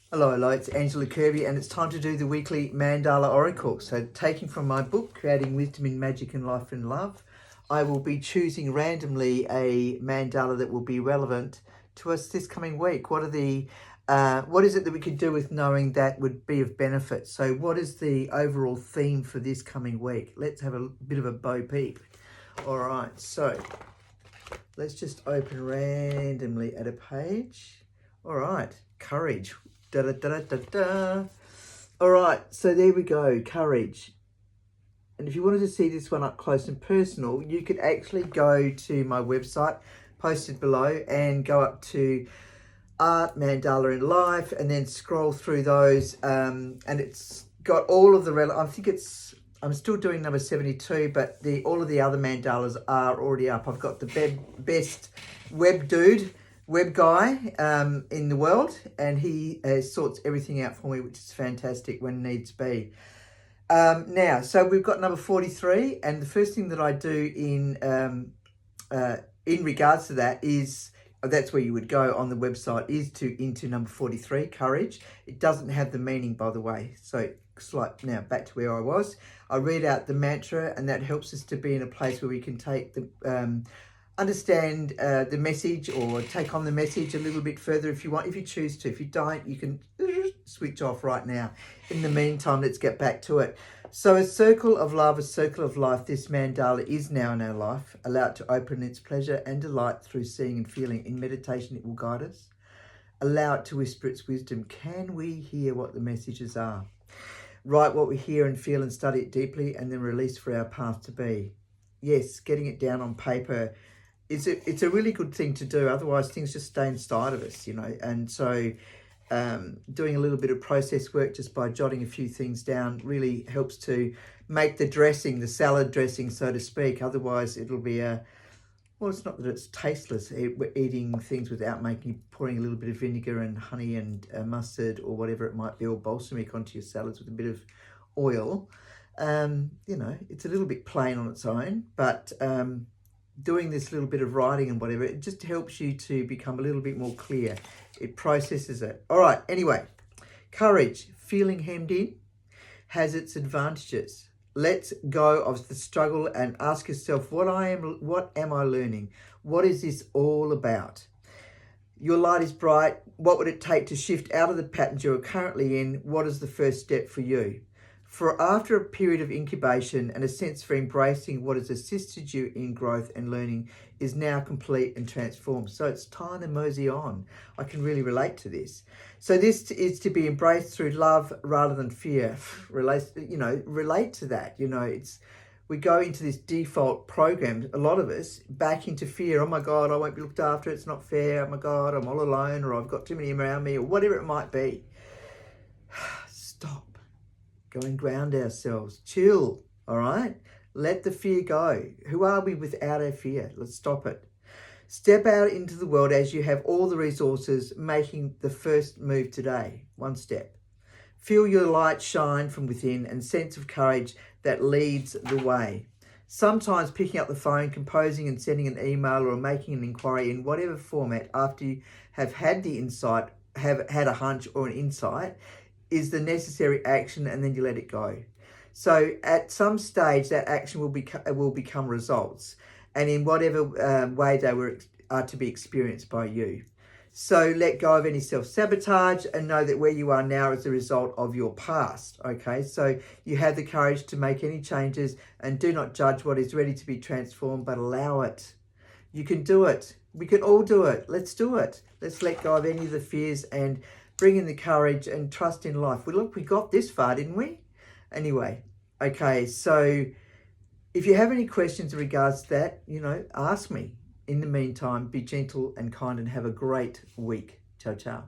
Hello, it's Angela Kirby, and it's time to do the weekly Mandala Oracle. So, taking from my book, Creating Wisdom in Magic and Life and Love, I will be choosing randomly a mandala that will be relevant to us this coming week. What is it that we could do with knowing that would be of benefit? So, what is the overall theme for this coming week? Let's have a bit of a bo peep. All right, so let's just open randomly at a page. All right, courage. Da, da, da, da, da. All right, so there we go, courage. And if you wanted to see this one up close and personal, you could actually go to my website, posted below, and go up to Art, Mandala in Life, and then scroll through those. And it's got all of the I'm still doing number 72, but all of the other mandalas are already up. I've got the best web guy in the world, and he sorts everything out for me, which is fantastic when needs be. Now, so we've got number 43, and the first thing that I do in regards to that is, that's where you would go on the website, is into number 43, courage. It doesn't have the meaning, by the way. So now back to where I was. I read out the mantra, and that helps us to be in a place where we can take the understand the message, or take on the message a little bit further if you want, if you choose to. If you don't, you can switch off right now. In the meantime, let's get back to it. So, a circle of love, a circle of life, this mandala is now in our life. Allow it to open its pleasure and delight through seeing and feeling. In meditation, it will guide us. Allow it to whisper its wisdom. Can we hear what the messages are? Write what we hear and feel and study it deeply, and then release for our path to be. Yes, getting it down on paper, it's a really good thing to do. Otherwise, things just stay inside of us, And so doing a little bit of process work just by jotting a few things down really helps to make the salad dressing, so to speak. Otherwise, it'll be it's not that it's tasteless. We're eating things without pouring a little bit of vinegar and honey and mustard or whatever it might be, or balsamic onto your salads with a bit of oil. It's a little bit plain on its own, but doing this little bit of writing and whatever, it just helps you to become a little bit more clear. It processes it. All right, anyway, courage, feeling hemmed in, has its advantages. Let's go of the struggle and ask yourself, what am I learning? What is this all about? Your light is bright. What would it take to shift out of the patterns you're currently in? What is the first step for you? For after a period of incubation and a sense for embracing what has assisted you in growth and learning is now complete and transformed. So it's time to mosey on. I can really relate to this. So this is to be embraced through love rather than fear. Relate to that. We go into this default program, a lot of us, back into fear. Oh my God, I won't be looked after. It's not fair. Oh my God, I'm all alone, or I've got too many around me, or whatever it might be. Stop. Go and ground ourselves. Chill, all right? Let the fear go. Who are we without our fear? Let's stop it. Step out into the world as you have all the resources, making the first move today. One step. Feel your light shine from within and sense of courage that leads the way. Sometimes picking up the phone, composing and sending an email, or making an inquiry in whatever format after you have had the insight, have had a hunch or an insight, is the necessary action, and then you let it go. So at some stage, that action will become results, and in whatever way they are to be experienced by you. So let go of any self-sabotage and know that where you are now is the result of your past, okay? So you have the courage to make any changes, and do not judge what is ready to be transformed, but allow it. You can do it. We can all do it. Let's do it. Let's let go of any of the fears and bring in the courage and trust in life. We got this far, didn't we? Anyway, okay, so if you have any questions in regards to that, ask me. In the meantime, be gentle and kind and have a great week. Ciao, ciao.